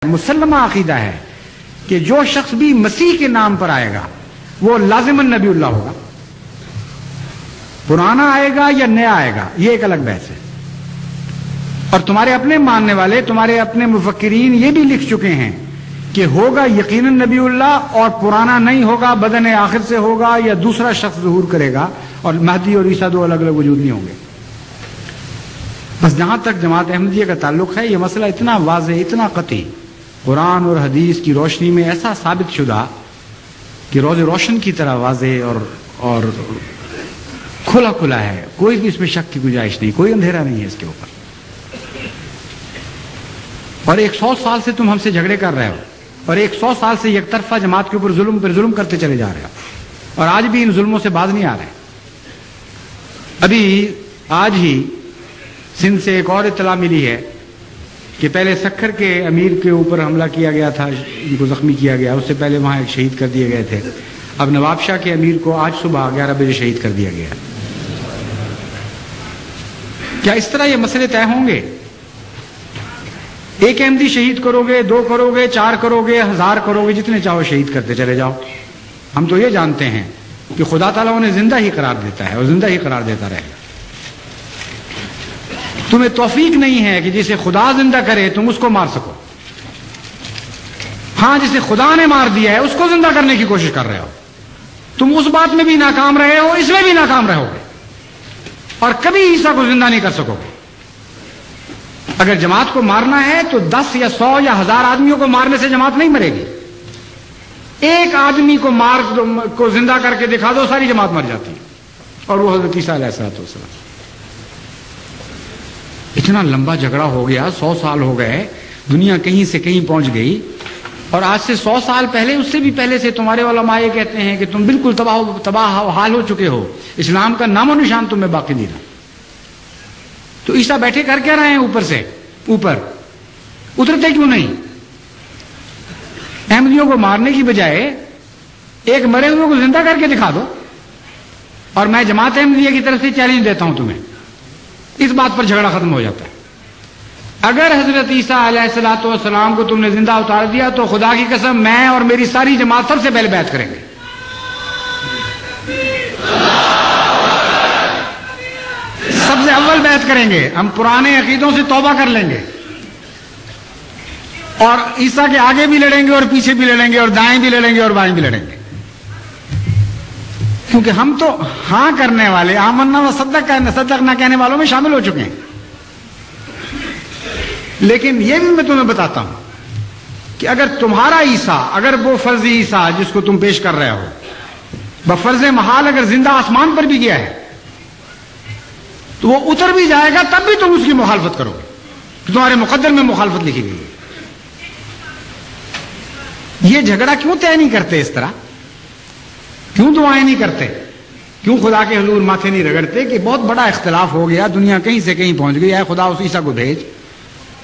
مسلمہ عقیدہ ہے کہ جو شخص بھی مسیح کے نام پر آئے گا وہ لازماً نبی اللہ ہوگا. پرانا آئے گا یا نیا آئے گا یہ ایک الگ بحث ہے. اور تمہارے اپنے ماننے والے، تمہارے اپنے مفکرین یہ بھی لکھ چکے ہیں کہ ہوگا یقیناً نبی اللہ، اور پرانا نہیں ہوگا، بدن آخر سے ہوگا یا دوسرا شخص ظہور کرے گا، اور مہدی اور عیسیٰ دو الگ الگ وجود نہیں ہوں گے. بس جہاں تک جماعت احمدیہ کا تعلق ہے یہ مسئلہ اتنا واضح، اتنا قطعی، قرآن اور حدیث کی روشنی میں ایسا ثابت شدہ کہ روز روشن کی طرح واضح اور کھلا کھلا ہے. کوئی بھی اس میں شک کی گنجائش نہیں، کوئی اندھیرا نہیں ہے اس کے اوپر. اور 100 سال سے تم ہم سے جھگڑے کر رہے ہو، اور 100 سال سے یک طرفہ جماعت کے اوپر ظلم پر ظلم کرتے چلے جا رہے ہو، اور آج بھی ان ظلموں سے باز نہیں آ رہے. ابھی آج ہی سندھ سے ایک اور اطلاع ملی ہے کہ پہلے سکھر کے امیر کے اوپر حملہ کیا گیا تھا، ان کو زخمی کیا گیا، اس سے پہلے وہاں ایک شہید کر دیے گئے تھے. اب نواب شاہ کے امیر کو آج صبح 11 بجے شہید کر دیا گیا. کیا اس طرح یہ مسئلے طے ہوں گے؟ ایک احمدی شہید کرو گے، 2 کرو گے، 4 کرو گے، 1000 کرو گے، جتنے چاہو شہید کرتے چلے جاؤ. ہم تو یہ جانتے ہیں کہ خدا تعالیٰ انہیں زندہ ہی قرار دیتا ہے اور زندہ ہی قرار دیتا رہے گا. تمہیں توفیق نہیں ہے کہ جسے خدا زندہ کرے تم اس کو مار سکو. ہاں، جسے خدا نے مار دیا ہے اس کو زندہ کرنے کی کوشش کر رہے ہو. تم اس بات میں بھی ناکام رہے ہو، اس میں بھی ناکام رہو گے، اور کبھی عیسیٰ کو زندہ نہیں کر سکو گے. اگر جماعت کو مارنا ہے تو 10 یا 100 یا 1000 آدمیوں کو مارنے سے جماعت نہیں مرے گی. ایک آدمی کو زندہ کر کے دکھا دو، ساری جماعت مر جاتی ہے، اور وہ حضرت عیسیٰ علیہ السلام. اتنا لمبا جھگڑا ہو گیا، 100 سال ہو گئے، دنیا کہیں سے کہیں پہنچ گئی، اور آج سے 100 سال پہلے، اس سے بھی پہلے سے تمہارے علماء یہ کہتے ہیں کہ تم بالکل تباہ حال ہو چکے ہو، اسلام کا نام و نشان تم میں باقی نہیں رہا. تو عیسیٰ بیٹھے کر کیا رہے ہیں اوپر اترتے کیوں نہیں؟ احمدیوں کو مارنے کی بجائے ایک مرے ہوئے کو زندہ کر کے دکھا دو. اور میں جماعت احمدیہ کی طرف سے چیلنج دیتا ہوں تمہیں، اس بات پر جھگڑا ختم ہو جاتا ہے. اگر حضرت عیسیٰ علیہ السلام کو تم نے زندہ اتار دیا تو خدا کی قسم میں اور میری ساری جماعت سب سے پہلے بیعت کریں گے. سب سے اول بیعت کریں گے. ہم پرانے عقیدوں سے توبہ کر لیں گے، اور عیسیٰ کے آگے بھی لڑیں گے اور پیچھے بھی لڑیں گے اور دائیں بھی لڑیں گے اور بائیں بھی لڑیں گے. کیونکہ ہم تو ہاں کرنے والے، آمنا و صدق نہ کہنے والوں میں شامل ہو چکے ہیں. لیکن یہ بھی میں تمہیں بتاتا ہوں کہ اگر تمہارا عیسیٰ، اگر وہ فرضی عیسیٰ جس کو تم پیش کر رہے ہو بفرض محال اگر زندہ آسمان پر بھی گیا ہے تو وہ اتر بھی جائے گا، تب بھی تم اس کی مخالفت کرو گے، تمہارے مقدر میں مخالفت لکھی گئی ہے. یہ جھگڑا کیوں طے نہیں کرتے اس طرح؟ کیوں دعائیں نہیں کرتے؟ کیوں خدا کے حضور ماتھے نہیں رگڑتے کہ بہت بڑا اختلاف ہو گیا، دنیا کہیں سے کہیں پہنچ گئی، اے خدا اس عیسیٰ کو بھیج.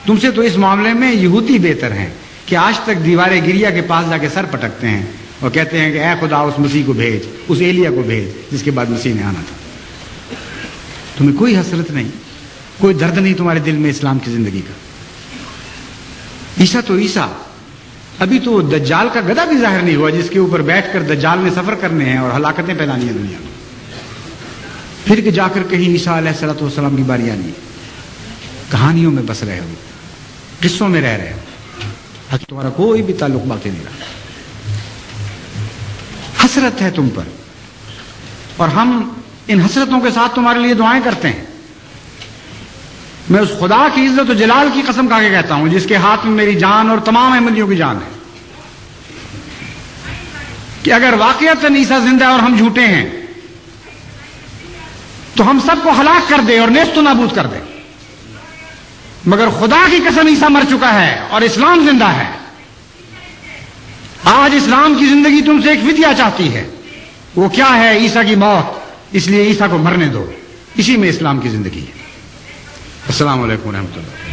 تم سے تو اس معاملے میں یہودی بہتر ہیں کہ آج تک دیوار گریا کے پاس جا کے سر پٹکتے ہیں اور کہتے ہیں کہ اے خدا اس مسیح کو بھیج، اس ایلیا کو بھیج جس کے بعد مسیح نے آنا تھا. تمہیں کوئی حسرت نہیں، کوئی درد نہیں تمہارے دل میں اسلام کی زندگی کا. عیسیٰ تو عیسیٰ، ابھی تو دجال کا گدھا بھی ظاہر نہیں ہوا جس کے اوپر بیٹھ کر دجال نے سفر کرنے ہیں اور ہلاکتیں پھیلانی ہیں دنیا میں. پھر کہ جا کر کہیں عیسیٰ علیہ السلام کی باری آنی ہے. کہانیوں میں بس رہے ہو، قصوں میں رہ رہے ہو، تمہارا کوئی بھی تعلق باقی نہیں رہا. حسرت ہے تم پر، اور ہم ان حسرتوں کے ساتھ تمہارے لیے دعائیں کرتے ہیں. میں اس خدا کی عزت و جلال کی قسم کھا کے کہتا ہوں جس کے ہاتھ میں میری جان اور تمام احمدیوں کی جان ہے کہ اگر واقعتاً عیسیٰ زندہ ہے اور ہم جھوٹے ہیں تو ہم سب کو ہلاک کر دے اور نیست و نابود کر دے. مگر خدا کی قسم عیسیٰ مر چکا ہے اور اسلام زندہ ہے. آج اسلام کی زندگی تم سے ایک فدیہ چاہتی ہے. وہ کیا ہے؟ عیسیٰ کی موت. اس لیے عیسیٰ کو مرنے دو، اسی میں اسلام کی زندگی ہے. السلام علیکم ورحمۃ اللہ.